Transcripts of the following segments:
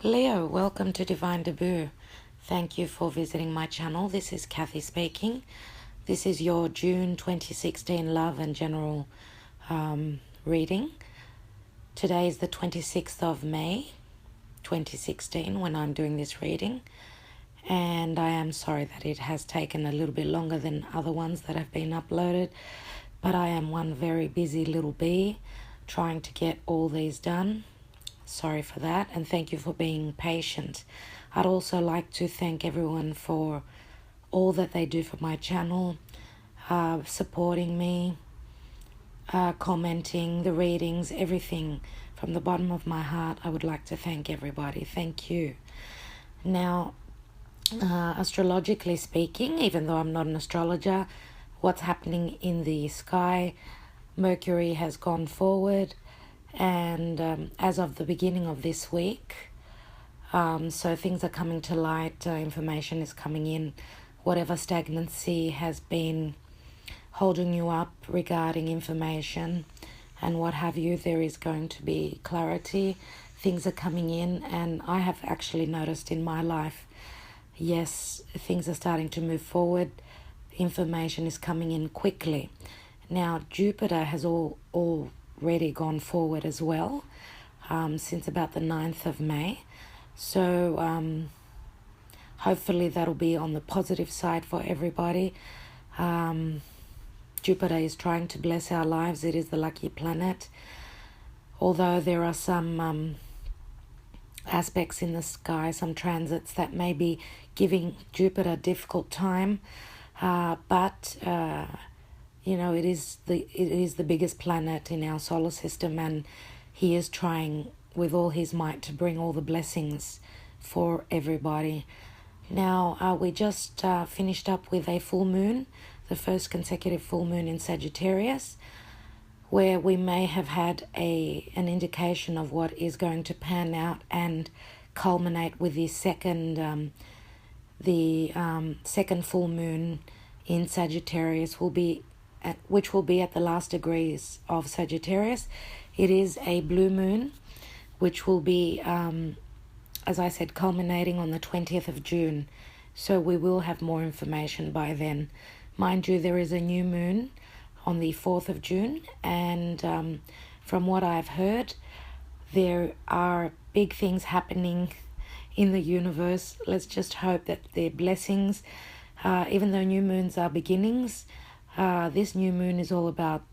Leo, welcome to Divine Debut. Thank you for visiting my channel. This is Kathy speaking. This is your June 2016 love and general reading. Today is the 26th of May 2016 when I'm doing this reading. And I am sorry that it has taken a little bit longer than other ones that have been uploaded. But I am one very busy little bee trying to get all these done. Sorry for that, and thank you for being patient. I'd also like to thank everyone for all that they do for my channel, supporting me, commenting, the readings, everything. From the bottom of my heart, I would like to thank everybody. Thank you. Now, astrologically speaking, even though I'm not an astrologer, what's happening in the sky, Mercury has gone forward. And as of the beginning of this week, so things are coming to light, information is coming in, whatever stagnancy has been holding you up regarding information and what have you, there is going to be clarity. Things are coming in, and I have actually noticed in my life, yes, things are starting to move forward. Information is coming in quickly. Now, Jupiter has already gone forward as well since about the 9th of May. So hopefully that'll be on the positive side for everybody. Jupiter is trying to bless our lives. It is the lucky planet. Although there are some aspects in the sky, some transits that may be giving Jupiter a difficult time. But you know, it is the biggest planet in our solar system, and he is trying with all his might to bring all the blessings for everybody. Now, we just finished up with a full moon, the first consecutive full moon in Sagittarius, where we may have had an indication of what is going to pan out and culminate with the second full moon in Sagittarius, which will be at the last degrees of Sagittarius. It is a blue moon, which will be, as I said, culminating on the 20th of June. So we will have more information by then. Mind you, there is a new moon on the 4th of June, and from what I've heard, there are big things happening in the universe. Let's just hope that they're blessings. Even though new moons are beginnings, this new moon is all about,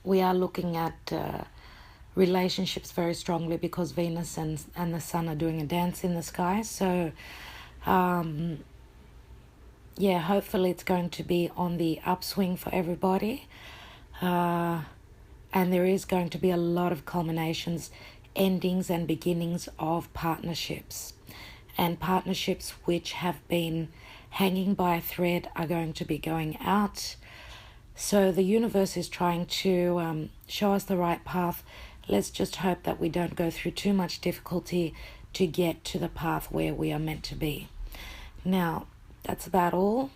we are looking at relationships very strongly because Venus and the Sun are doing a dance in the sky. So, yeah, hopefully it's going to be on the upswing for everybody. And there is going to be a lot of culminations, endings and beginnings of partnerships. And partnerships which have been hanging by a thread are going to be going out. So the universe is trying to show us the right path. Let's just hope that we don't go through too much difficulty to get to the path where we are meant to be. Now, that's about all.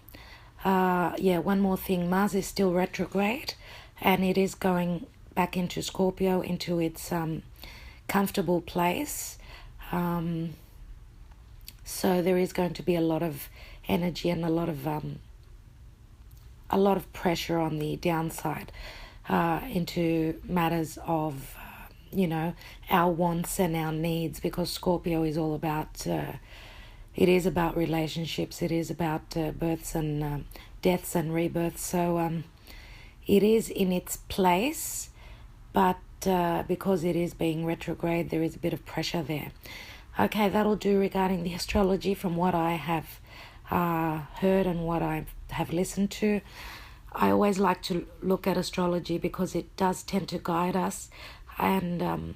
One more thing. Mars is still retrograde, and it is going back into Scorpio, into its comfortable place. So there is going to be a lot of energy and a lot of pressure on the downside into matters of, our wants and our needs, because Scorpio is all about, it is about relationships, it is about births and deaths and rebirths. So it is in its place, but because it is being retrograde, there is a bit of pressure there. Okay, that'll do regarding the astrology from what I have heard and what I have listened to. I always like to look at astrology because it does tend to guide us, and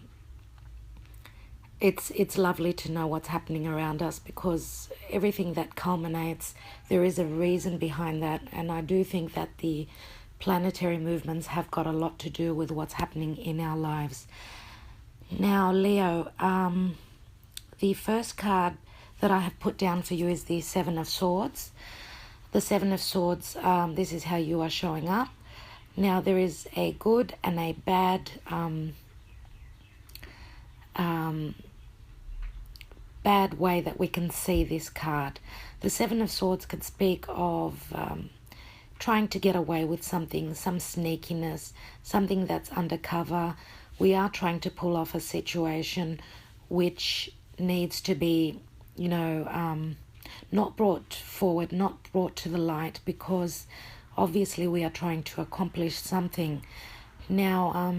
it's lovely to know what's happening around us, because everything that culminates, there is a reason behind that, and I do think that the planetary movements have got a lot to do with what's happening in our lives. Now, Leo, the first card that I have put down for you is the Seven of Swords. The Seven of Swords, this is how you are showing up. Now, there is a good and a bad bad way that we can see this card. The Seven of Swords could speak of trying to get away with something, some sneakiness, something that's undercover. We are trying to pull off a situation which needs to be, not brought forward, not brought to the light, because obviously we are trying to accomplish something. Now,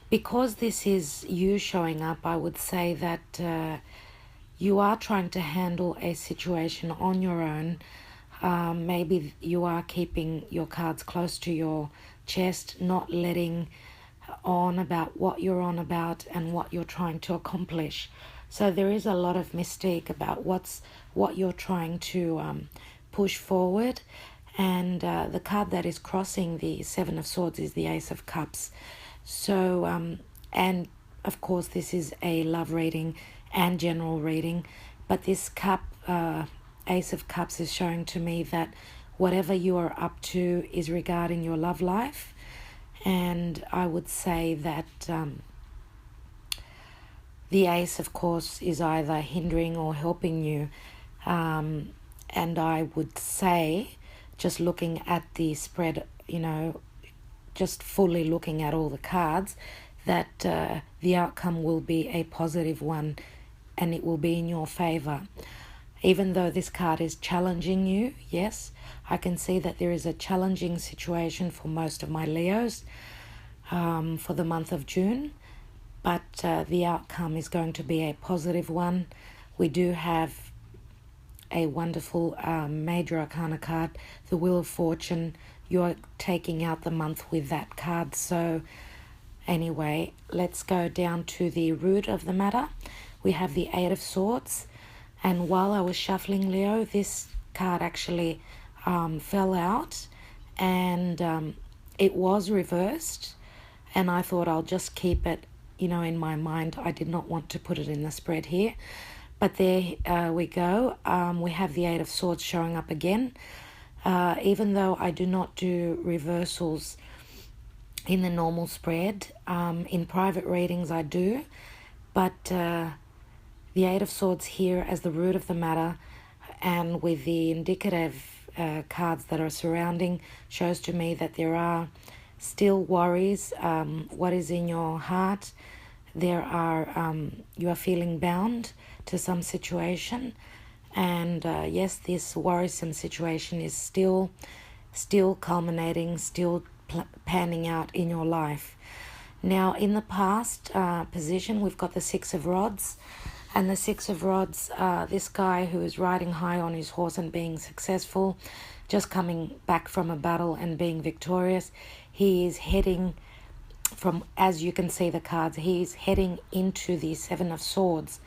because this is you showing up, I would say that you are trying to handle a situation on your own. Maybe you are keeping your cards close to your chest, not letting on about what you're on about and what you're trying to accomplish. So there is a lot of mystique about what you're trying to push forward. And the card that is crossing the Seven of Swords is the Ace of Cups. So, and of course this is a love reading and general reading, but this Ace of Cups is showing to me that whatever you are up to is regarding your love life. And I would say that the Ace, of course, is either hindering or helping you. And I would say, just looking at the spread, just fully looking at all the cards, that the outcome will be a positive one and it will be in your favor. Even though this card is challenging you, yes, I can see that there is a challenging situation for most of my Leos for the month of June, but the outcome is going to be a positive one. We do have a wonderful major arcana card, the Wheel of Fortune. You're taking out the month with that card. So anyway, let's go down to the root of the matter. We have the Eight of Swords. And while I was shuffling, Leo, this card actually fell out, and it was reversed. And I thought I'll just keep it, in my mind. I did not want to put it in the spread here. But there we go. We have the Eight of Swords showing up again. Even though I do not do reversals in the normal spread, in private readings I do. But the Eight of Swords here as the root of the matter, and with the indicative cards that are surrounding, shows to me that there are still worries. What is in your heart? You are feeling bound to some situation, and yes, this worrisome situation is still culminating, still panning out in your life. Now, in the past position, we've got the Six of Rods. And the Six of Rods, this guy who is riding high on his horse and being successful, just coming back from a battle and being victorious, he is heading from, as you can see the cards, he's heading into the Seven of Swords.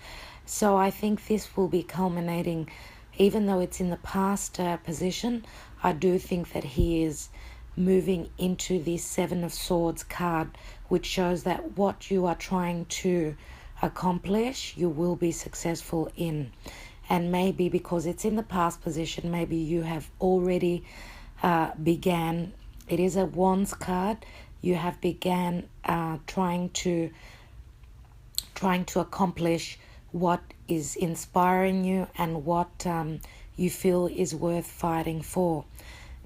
So I think this will be culminating, even though it's in the past position, I do think that he is moving into the Seven of Swords card, which shows that what you are trying to accomplish, you will be successful in. And maybe because it's in the past position, maybe you have already began. It is a Wands card. You have began trying to accomplish what is inspiring you and what you feel is worth fighting for.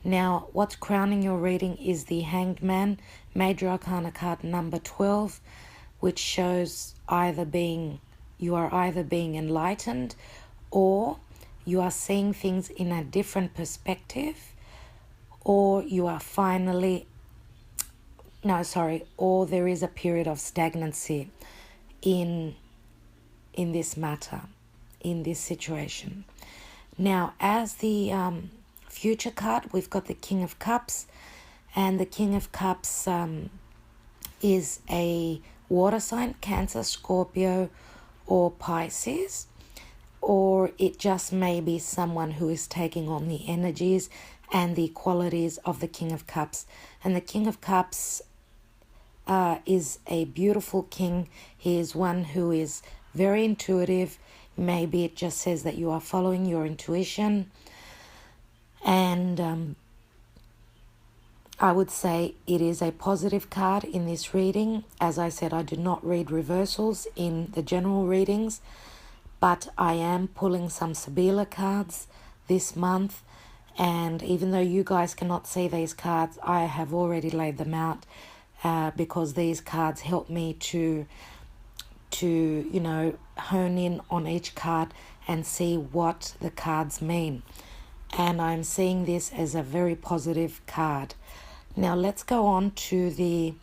Now, what's crowning your reading is the Hanged Man, Major Arcana card number 12, which shows you are either being enlightened, or you are seeing things in a different perspective, or or there is a period of stagnancy in this matter, in this situation. Now, as the future card, we've got the King of Cups, and the King of Cups is a water sign, Cancer, Scorpio, or Pisces, or it just may be someone who is taking on the energies and the qualities of the King of Cups. And the King of Cups is a beautiful king. He is one who is very intuitive. Maybe it just says that you are following your intuition. And I would say it is a positive card in this reading. As I said, I do not read reversals in the general readings, but I am pulling some Sibila cards this month, and even though you guys cannot see these cards, I have already laid them out because these cards help me to hone in on each card and see what the cards mean. And I'm seeing this as a very positive card. Now let's go on to the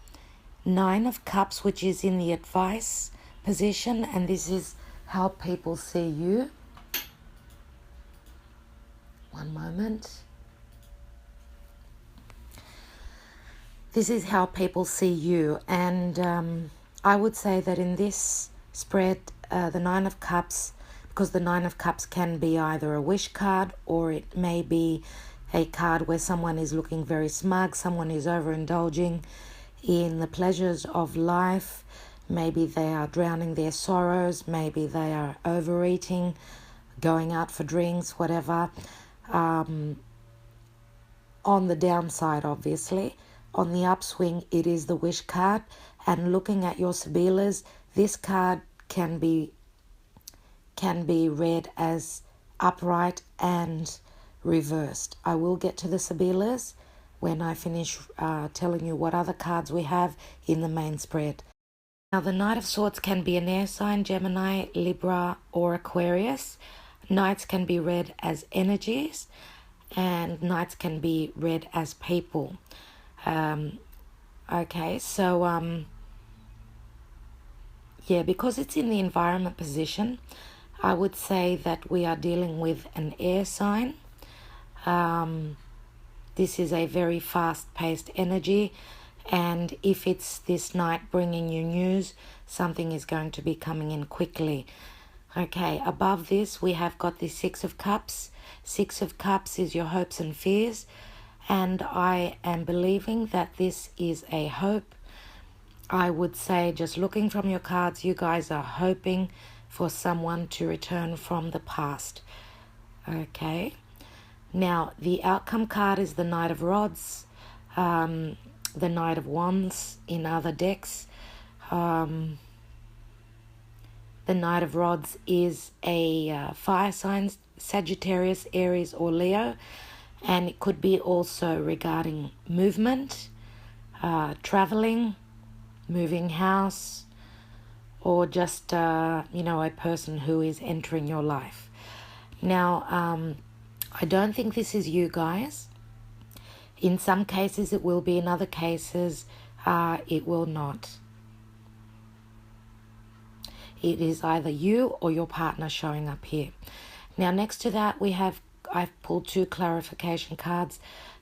Nine of Cups, which is in the advice position, and this is how people see you. One moment. This is how people see you, and I would say that in this spread, the Nine of Cups, because the Nine of Cups can be either a wish card or it may be a card where someone is looking very smug, someone is overindulging in the pleasures of life. Maybe they are drowning their sorrows, maybe they are overeating, going out for drinks, whatever. On the downside, obviously. On the upswing, it is the wish card. And looking at your Sibilas, this card can be read as upright and reversed. I will get to the Sibilas when I finish telling you what other cards we have in the main spread. Now, the Knight of Swords can be an air sign, Gemini, Libra, or Aquarius. Knights can be read as energies, and Knights can be read as people. Okay, so yeah, because it's in the environment position, I would say that we are dealing with an air sign. This is a very fast-paced energy, and if it's this night bringing you news, something is going to be coming in quickly. Okay, above this, we have got the Six of Cups. Six of Cups is your hopes and fears, and I am believing that this is a hope. I would say, just looking from your cards, you guys are hoping for someone to return from the past. Okay. Now, the outcome card is the Knight of Rods, the Knight of Wands in other decks. The Knight of Rods is a fire sign, Sagittarius, Aries, or Leo, and it could be also regarding movement, traveling, moving house, or just, a person who is entering your life. Now, I don't think this is you guys. In some cases it will be, in other cases it will not. It is either you or your partner showing up here. Now, next to that, I've pulled two clarification cards.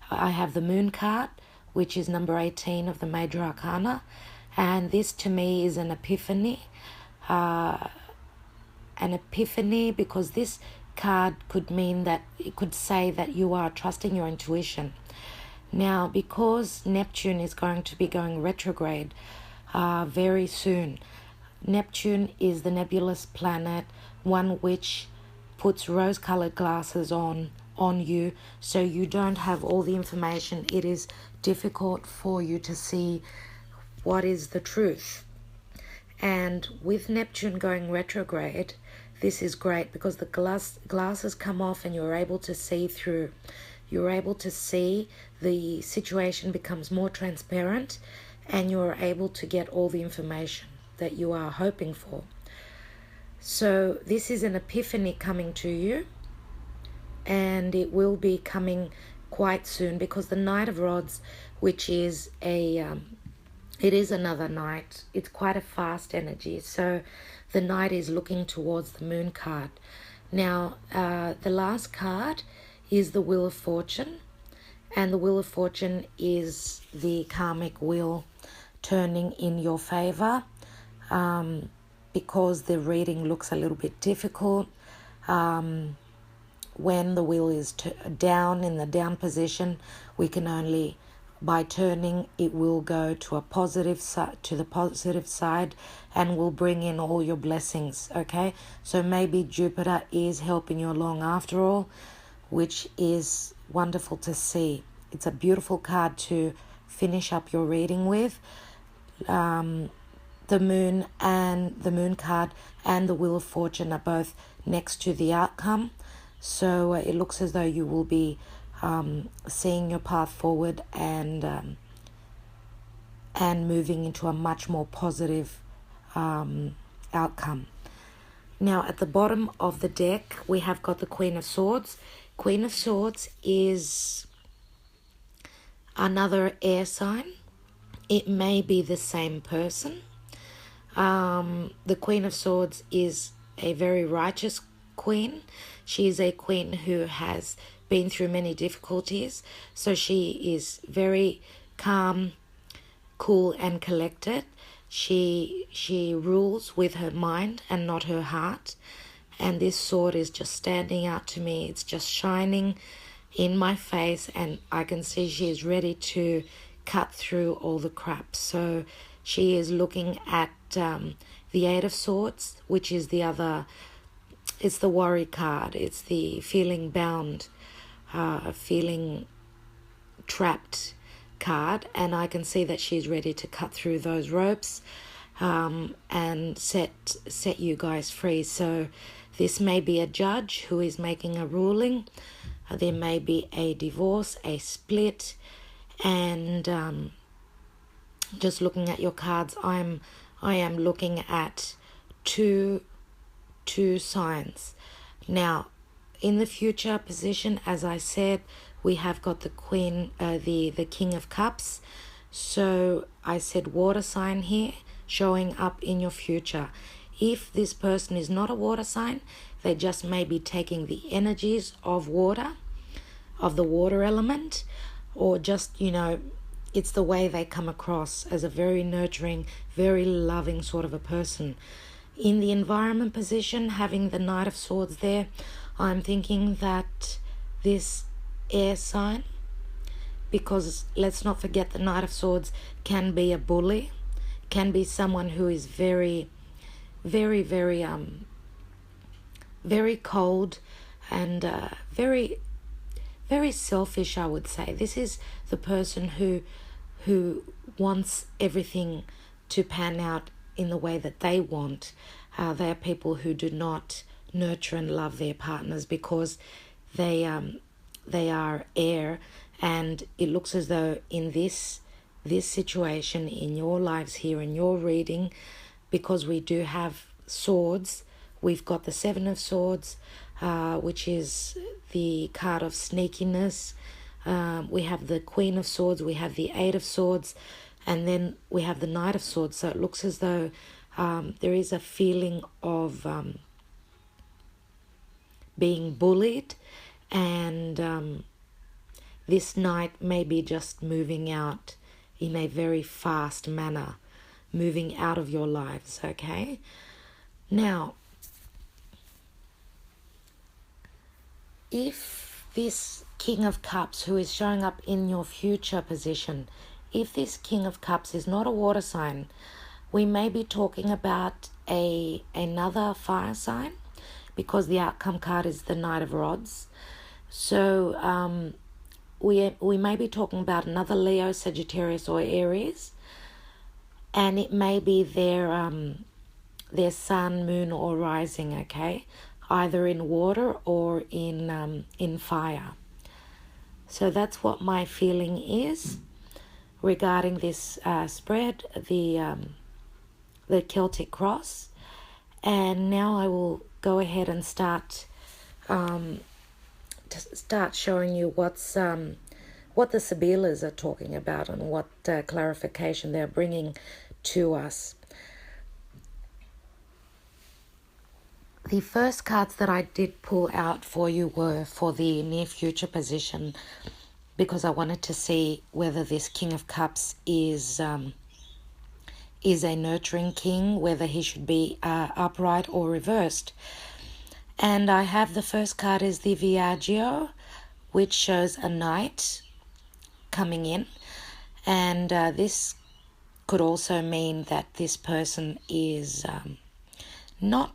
I have the Moon card, which is number 18 of the Major Arcana, and this to me is an epiphany. An epiphany, because this card could mean that it could say that you are trusting your intuition. Now, because Neptune is going to be going retrograde very soon, Neptune is the nebulous planet, one which puts rose-colored glasses on you, so you don't have all the information. It is difficult for you to see what is the truth. And with Neptune going retrograde, this is great because the glasses come off and you're able to see through. You're able to see, the situation becomes more transparent, and you're able to get all the information that you are hoping for. So this is an epiphany coming to you, and it will be coming quite soon, because the Knight of Rods, which is it is another knight. It's quite a fast energy. So the knight is looking towards the Moon card. Now, the last card is the Wheel of Fortune. And the Wheel of Fortune is the karmic wheel turning in your favor. Because the reading looks a little bit difficult. When the wheel is down, in the down position, we can only, by turning, it will go to the positive side, and will bring in all your blessings. Okay, so maybe Jupiter is helping you along after all, which is wonderful to see. It's a beautiful card to finish up your reading with. the moon card and the Wheel of Fortune are both next to the outcome. So it looks as though you will be seeing your path forward and moving into a much more positive outcome. Now, at the bottom of the deck, we have got the Queen of Swords. Queen of Swords is another air sign. It may be the same person. The Queen of Swords is a very righteous queen. She is a queen who has been through many difficulties. So she is very calm, cool, and collected. She rules with her mind and not her heart. And this sword is just standing out to me. It's just shining in my face, and I can see she is ready to cut through all the crap. So she is looking at the Eight of Swords, which is it's the worry card. It's the feeling bound, feeling trapped card, and I can see that she's ready to cut through those ropes and set you guys free. So this may be a judge who is making a ruling. There may be a divorce, a split, and just looking at your cards, I am looking at two signs. Now, in the future position, as I said, we have got the Queen, the King of Cups. So I said water sign here, showing up in your future. If this person is not a water sign, they just may be taking the energies of water, of the water element, or just, it's the way they come across as a very nurturing, very loving sort of a person. In the environment position, having the Knight of Swords there, I'm thinking that this air sign, because let's not forget the Knight of Swords can be a bully, can be someone who is very, very, very, very cold and very, very selfish, I would say. This is the person who wants everything to pan out in the way that they want. They are people who do not nurture and love their partners because they are air, and it looks as though in this situation in your lives here, in your reading, because we do have swords, we've got the Seven of Swords, which is the card of sneakiness. We have the Queen of Swords, we have the Eight of Swords, and then we have the Knight of Swords. So it looks as though there is a feeling of being bullied, and this knight may be just moving out in a very fast manner, moving out of your lives, okay? Now, if this King of Cups who is showing up in your future position, if this King of Cups is not a water sign, we may be talking about another fire sign, because the outcome card is the Knight of Rods. So we may be talking about another Leo, Sagittarius, or Aries, and it may be their sun, moon, or rising, okay? Either in water or in fire. So that's what my feeling is regarding this spread, the Celtic cross. And now I will go ahead and start showing you what the Sibilas are talking about and what clarification they're bringing to us. The first cards that I did pull out for you were for the near future position, because I wanted to see whether this King of Cups is a nurturing king, whether he should be upright or reversed. And I have the first card is the Viaggio, which shows a knight coming in, and this could also mean that this person is not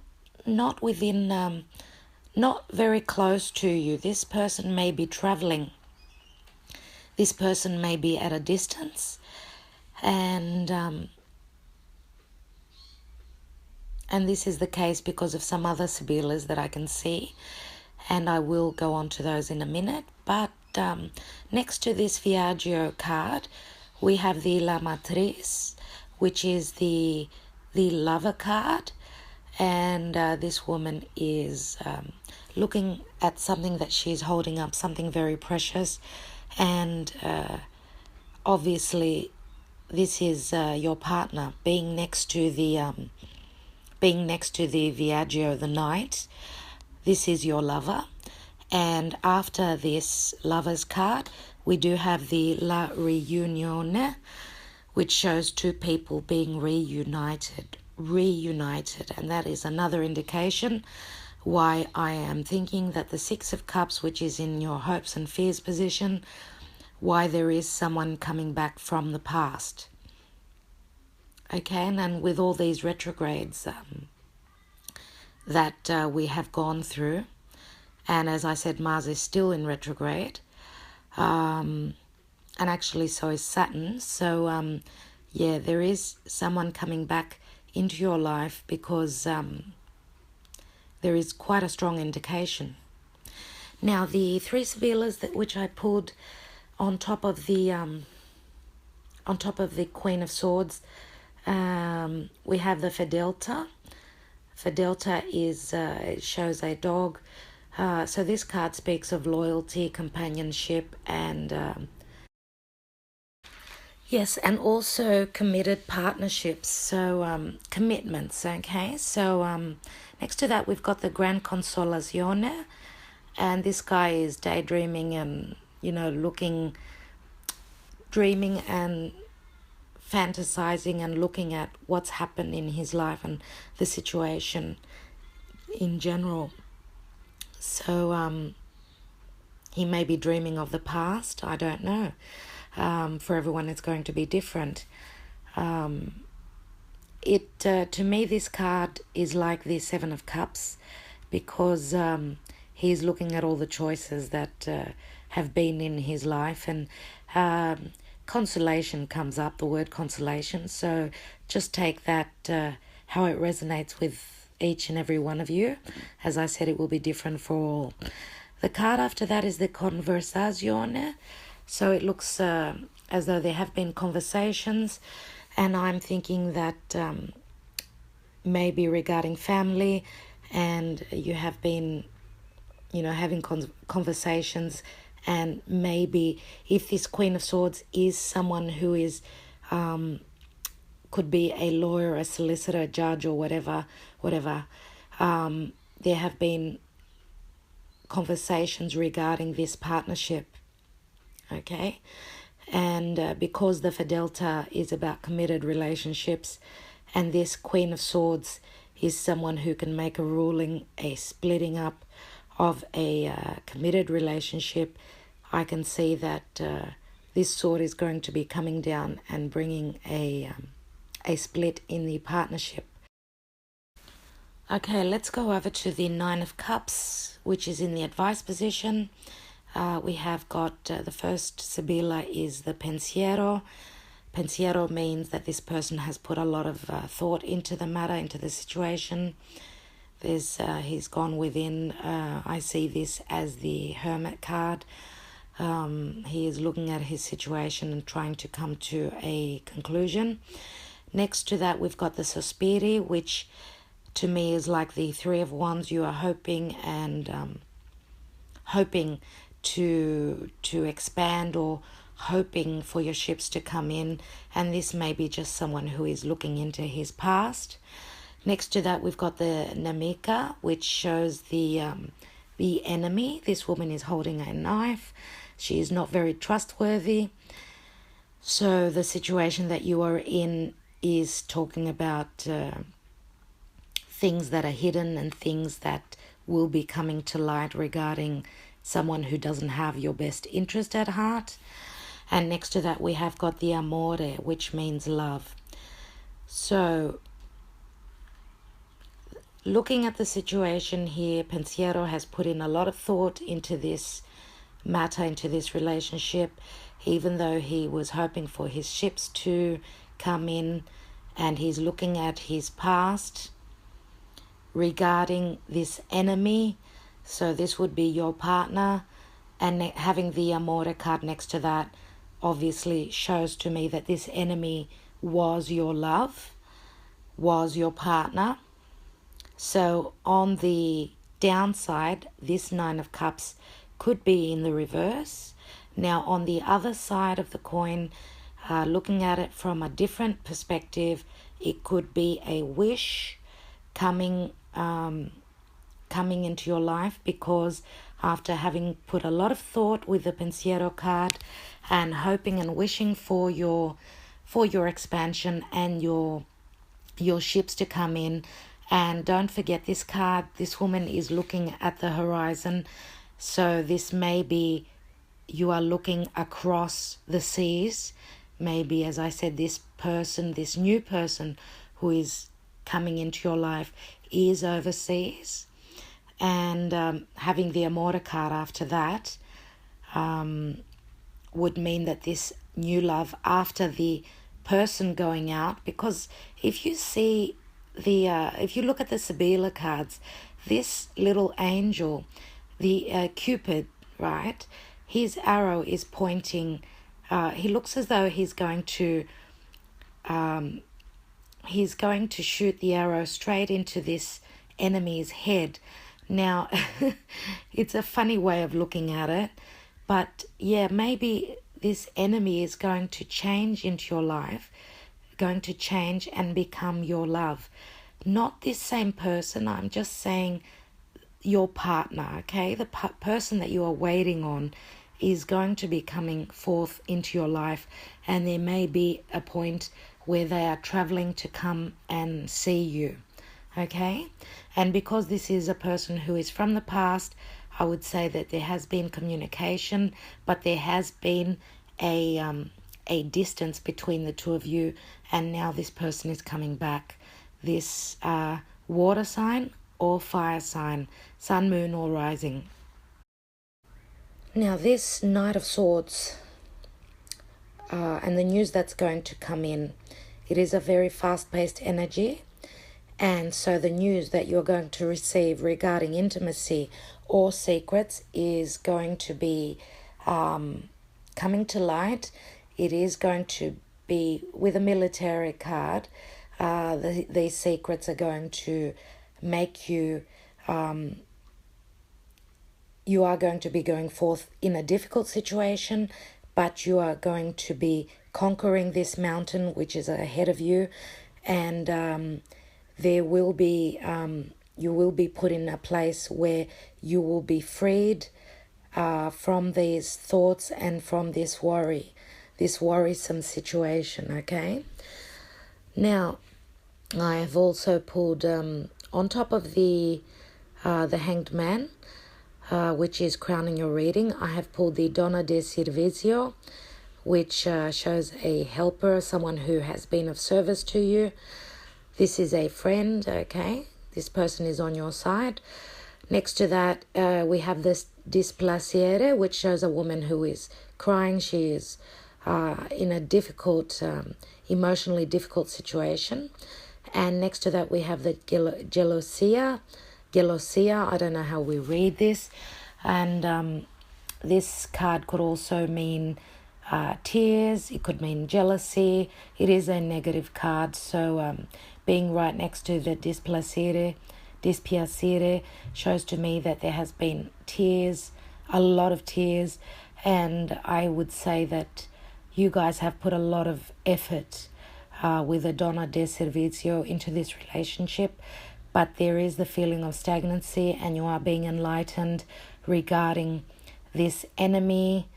within, not very close to you. This person may be traveling. This person may be at a distance, and And this is the case because of some other Sibilas that I can see, and I will go on to those in a minute. But next to this Viaggio card, we have the La Matrice, which is the lover card, and this woman is looking at something that she's holding up, something very precious, and obviously this is your partner being next to the Viaggio, the Knight. This is your lover. And after this lover's card, we do have the La Riunione, which shows two people being reunited. And that is another indication why I am thinking that the Six of Cups, which is in your hopes and fears position, why there is someone coming back from the past. Okay, and with all these retrogrades that we have gone through, and as I said, Mars is still in retrograde, and actually so is Saturn. So yeah, there is someone coming back into your life because there is quite a strong indication. Now, the three Sibilas which I pulled on top of the Queen of Swords, we have the Fedelta. Fedelta is it shows a dog. So this card speaks of loyalty, companionship, and yes, and also committed partnerships. So commitments. Okay. So next to that, we've got the Gran Consolazione, and this guy is daydreaming and dreaming and fantasizing and looking at what's happened in his life and the situation in general. So he may be dreaming of the past. I don't know. For everyone, it's going to be different. To me, this card is like the Seven of Cups, because he's looking at all the choices that have been in his life, and consolation comes up, the word consolation. So just take that how it resonates with each and every one of you. As I said, it will be different for all. The card after that is the Conversazione. So it looks as though there have been conversations, and I'm thinking that maybe regarding family, and you have been having conversations. And maybe if this Queen of Swords is someone who is, could be a lawyer, a solicitor, a judge, or whatever, there have been conversations regarding this partnership. Okay, and because the Fedelta is about committed relationships, and this Queen of Swords is someone who can make a ruling, a splitting up of a committed relationship, I can see that this sword is going to be coming down and bringing a split in the partnership. Okay, let's go over to the Nine of Cups, which is in the advice position. We have got the first Sibila is the Pensiero. Pensiero means that this person has put a lot of thought into the matter, into the situation. He's gone within. I see this as the Hermit card. He is looking at his situation and trying to come to a conclusion. Next to that, we've got the Sospiri, which to me is like the Three of Wands. You are hoping and hoping to expand, or hoping for your ships to come in, and this may be just someone who is looking into his past. Next to that, we've got the Nemica, which shows the enemy. This woman is holding a knife. She is not very trustworthy. So the situation that you are in is talking about things that are hidden and things that will be coming to light regarding someone who doesn't have your best interest at heart. And next to that, we have got the Amore, which means love. So looking at the situation here, Pensiero has put in a lot of thought into this matter, into this relationship, even though he was hoping for his ships to come in, and he's looking at his past. regarding this enemy. So this would be your partner, and having the Amore card next to that obviously shows to me that this enemy was your love, was your partner. So on the downside, this Nine of Cups could be in the reverse. Now on the other side of the coin, looking at it from a different perspective, it could be a wish coming into your life, because after having put a lot of thought with the Pensiero card and hoping and wishing for your expansion and your ships to come in. And don't forget this card, this woman is looking at the horizon. So this may be you are looking across the seas. Maybe, as I said, this person, this new person who is coming into your life is overseas. And having the Amore card after that would mean that this new love after the person going out, because if you see if you look at the Sibila cards, this little angel, the Cupid, right, his arrow is pointing, he looks as though he's going to shoot the arrow straight into this enemy's head. Now, it's a funny way of looking at it, but yeah, maybe this enemy is going to change into your life, going to change and become your love. Not this same person, I'm just saying your partner, okay? The person that you are waiting on is going to be coming forth into your life, and there may be a point where they are traveling to come and see you, okay? And because this is a person who is from the past, I would say that there has been communication, but there has been a distance between the two of you, and now this person is coming back. This water sign or fire sign, sun, moon or rising. Now this Knight of Swords and the news that's going to come in, it is a very fast-paced energy, and so the news that you're going to receive regarding intimacy or secrets is going to be coming to light. It is going to be with a military card. These secrets are going to make you, you are going to be going forth in a difficult situation, but you are going to be conquering this mountain which is ahead of you, and there will be, you will be put in a place where you will be freed from these thoughts and from this worry, this worrisome situation, okay? Now, I have also pulled, on top of the Hanged Man, which is crowning your reading, I have pulled the Donna de Servizio, which shows a helper, someone who has been of service to you. This is a friend, okay? This person is on your side. Next to that, we have this Displacere, which shows a woman who is crying. She is in a difficult, emotionally difficult situation. And next to that, we have the Gelosia, I don't know how we read this. And this card could also mean tears. It could mean jealousy. It is a negative card. So being right next to the Dispiacere shows to me that there has been tears, a lot of tears. And I would say that you guys have put a lot of effort with a Donna de Servizio into this relationship, but there is the feeling of stagnancy, and you are being enlightened regarding this enemy,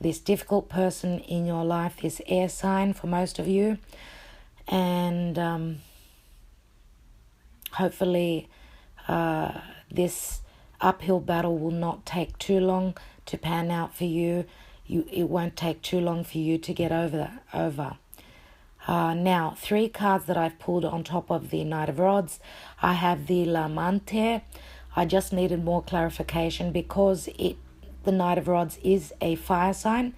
this difficult person in your life, this air sign for most of you. And hopefully this uphill battle will not take too long to pan out for you. It won't take too long for you to get over. Now, 3 cards that I've pulled on top of the Knight of Rods. I have the L'Amante. I just needed more clarification because the Knight of Rods is a fire sign.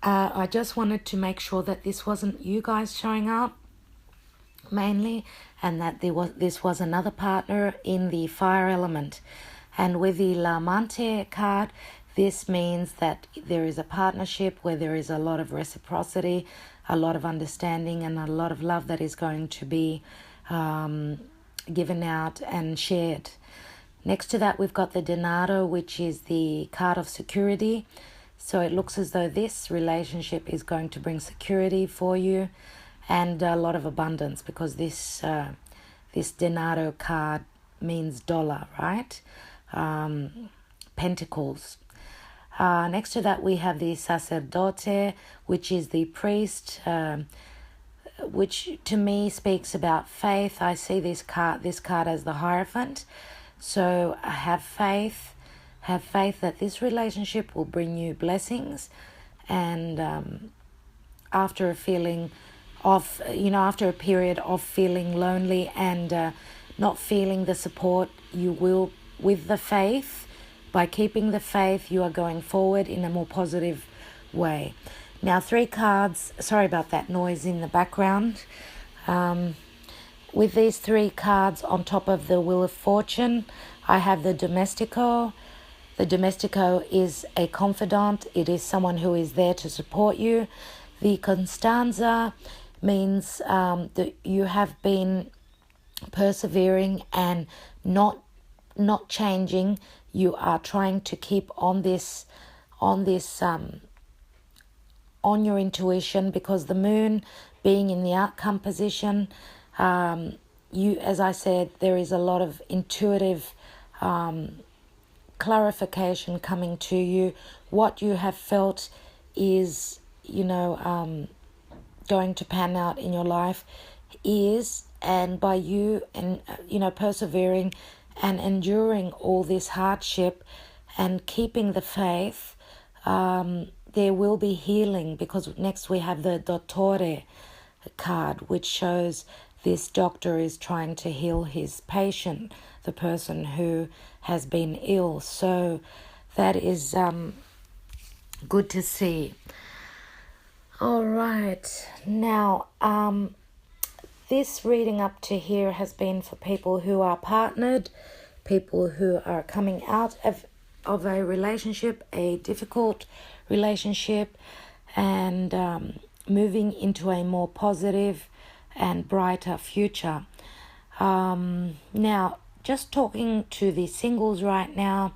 I just wanted to make sure that this wasn't you guys showing up. mainly, and that this was another partner in the fire element. And with the La Mante card, this means that there is a partnership where there is a lot of reciprocity, a lot of understanding, and a lot of love that is going to be given out and shared. Next to that, we've got the Denaro, which is the card of security. So it looks as though this relationship is going to bring security for you and a lot of abundance, because this Denaro card means dollar, right? Pentacles. Next to that, we have the Sacerdote, which is the priest, which to me speaks about faith. I see this card as the Hierophant. So have faith that this relationship will bring you blessings, and after a period of feeling lonely and not feeling the support, you will, with the faith, by keeping the faith, you are going forward in a more positive way. Now, 3 cards, sorry about that noise in the background. With these 3 cards on top of the Wheel of Fortune, I have the Domestico. The Domestico is a confidant. It is someone who is there to support you. The Constanza means that you have been persevering and not changing. You are trying to keep on your intuition, because the moon being in the outcome position, as I said, there is a lot of intuitive clarification coming to you. What you have felt is, going to pan out in your life and by you and, persevering and enduring all this hardship and keeping the faith, there will be healing, because next we have the Dottore card, which shows this doctor is trying to heal his patient, the person who has been ill. So that is good to see. All right. Now, this reading up to here has been for people who are partnered, people who are coming out of a relationship, a difficult relationship, and moving into a more positive and brighter future. Now, just talking to the singles right now,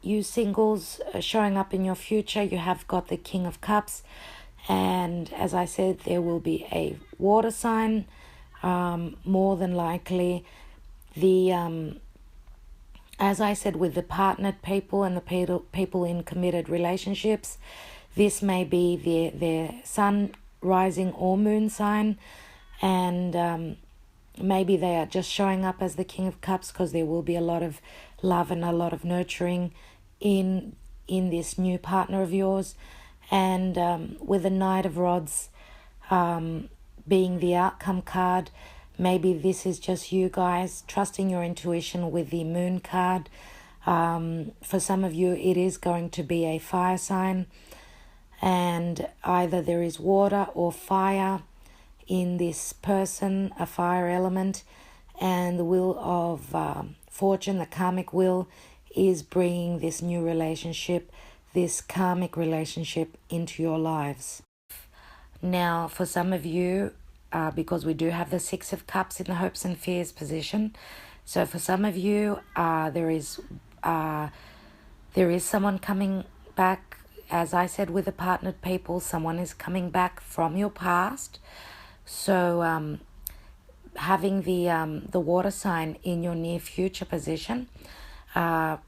you singles showing up in your future, you have got the King of Cups, and as I said, there will be a water sign, more than likely. As I said, with the partnered people and the people in committed relationships, this may be their sun, rising or moon sign, and maybe they are just showing up as the King of Cups because there will be a lot of love and a lot of nurturing in this new partner of yours. And with the Knight of Rods being the outcome card, maybe this is just you guys trusting your intuition with the Moon card. For some of you, it is going to be a fire sign, and either there is water or fire in this person, a fire element, and the Wheel of Fortune, the karmic wheel, is bringing this new relationship, this karmic relationship into your lives. Now, for some of you, because we do have the Six of Cups in the hopes and fears position, so for some of you, there is someone coming back. As I said, with the partnered people, someone is coming back from your past. So having the water sign in your near future position, a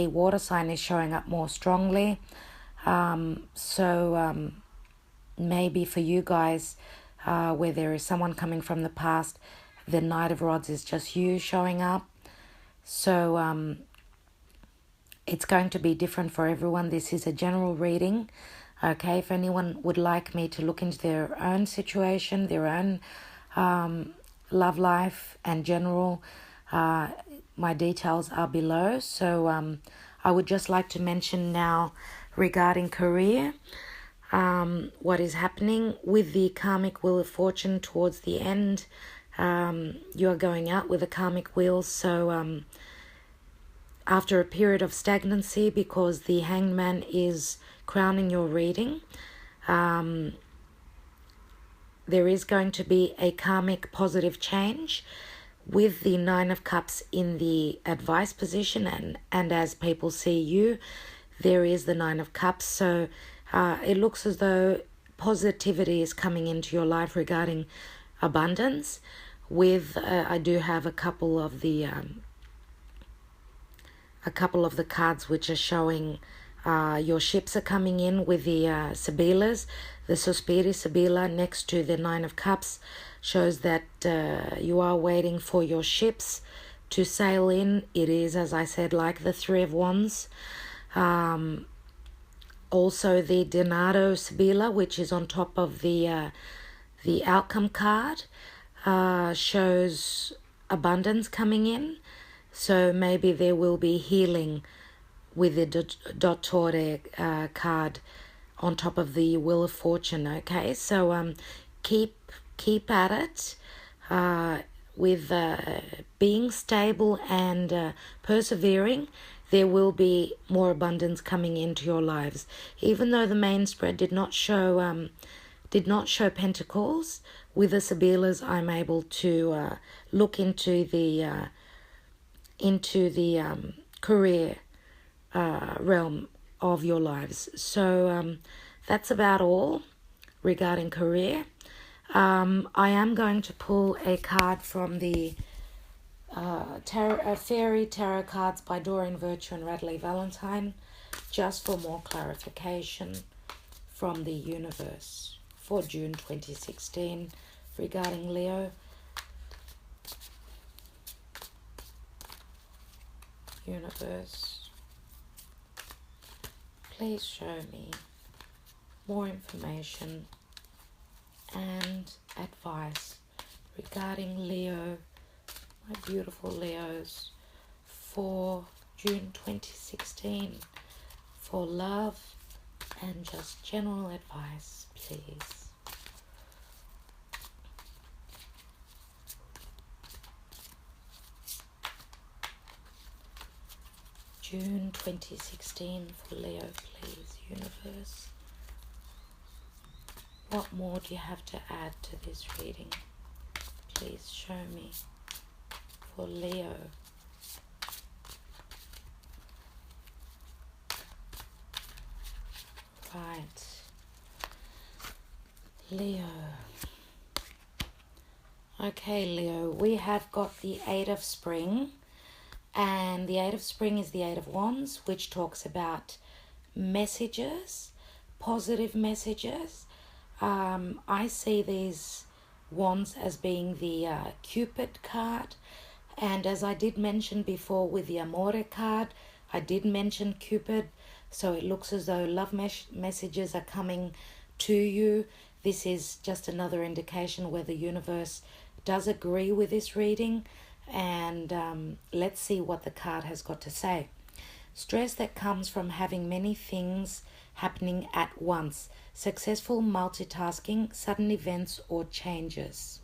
water sign is showing up more strongly. So maybe for you guys, where there is someone coming from the past, the Knight of Rods is just you showing up. So it's going to be different for everyone. This is a general reading. Okay, if anyone would like me to look into their own situation, their own love life and general, my details are below. So I would just like to mention now regarding career. what is happening with the karmic wheel of fortune towards the end. You are going out with a karmic wheel, so after a period of stagnancy, because the hangman is crowning your reading, there is going to be a karmic positive change with the Nine of Cups in the advice position, and as people see you, there is the Nine of Cups. So it looks as though positivity is coming into your life regarding abundance. With I do have a couple of the cards which are showing your ships are coming in with the Sibilas. The Sospiri Sibila next to the Nine of Cups shows that you are waiting for your ships to sail in. It is, as I said, like the Three of Wands. Also the Denaro Sibila, which is on top of the outcome card, shows abundance coming in. So maybe there will be healing with the Dottore card on top of the Wheel of Fortune. Okay, so keep at it with being stable and persevering. There will be more abundance coming into your lives. Even though the main spread did not show Pentacles, with the Sibilas I'm able to look into the career realm of your lives. So that's about all regarding career. I am going to pull a card from the Fairy Tarot cards by Doreen Virtue and Radley Valentine, just for more clarification from the universe for June 2016 regarding Leo. Universe, please show me more information and advice regarding Leo, my beautiful Leos, for June 2016 for love and just general advice, please. June 2016 for Leo, please, universe. What more do you have to add to this reading? Please show me for Leo. Right. Leo. Okay, Leo, we have got the Eight of Spring. And the Eight of Spring is the Eight of Wands, which talks about messages, positive messages. I see these wands as being the Cupid card. And as I did mention before with the Amore card, I did mention Cupid. So it looks as though love messages are coming to you. This is just another indication where the universe does agree with this reading. And let's see what the card has got to say. Stress that comes from having many things happening at once. Successful multitasking, sudden events or changes.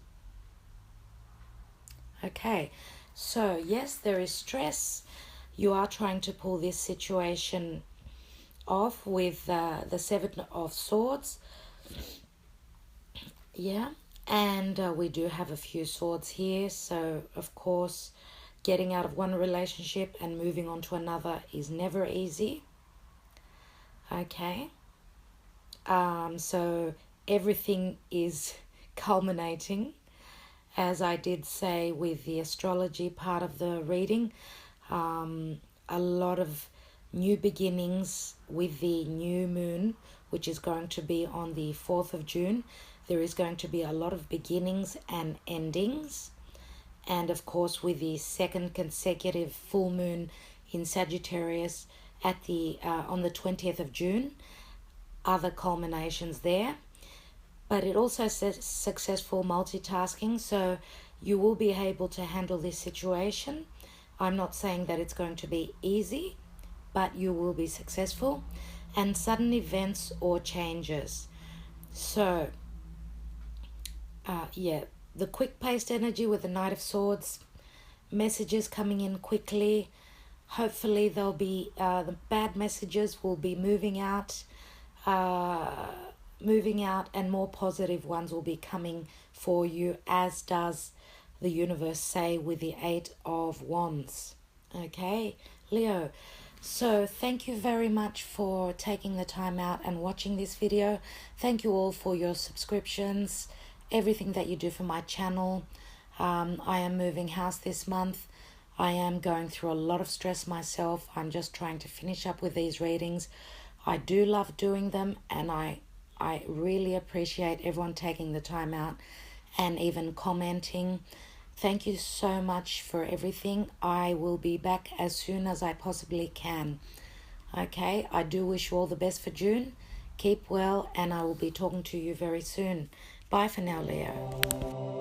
Okay, so yes, there is stress. You are trying to pull this situation off with the Seven of Swords. Yeah. And we do have a few swords here, so of course getting out of one relationship and moving on to another is never easy. Okay, so everything is culminating, as I did say with the astrology part of the reading. A lot of new beginnings with the new moon, which is going to be on the 4th of June. There is going to be a lot of beginnings and endings. And of course, with the second consecutive full moon in Sagittarius at the on the 20th of June, other culminations there. But it also says successful multitasking, so you will be able to handle this situation. I'm not saying that it's going to be easy, but you will be successful. and sudden events or changes. So, the quick-paced energy with the Knight of Swords, messages coming in quickly. Hopefully there'll be, the bad messages will be moving out, and more positive ones will be coming for you, as does the universe say with the Eight of Wands. Okay, Leo. So thank you very much for taking the time out and watching this video. Thank you all for your subscriptions, everything that you do for my channel. I am moving house this month. I am going through a lot of stress myself. I'm just trying to finish up with these readings. I do love doing them, and I really appreciate everyone taking the time out and even commenting. Thank you so much for everything. I will be back as soon as I possibly can. Okay, I do wish you all the best for June. Keep well, and I will be talking to you very soon. Bye for now, Leo.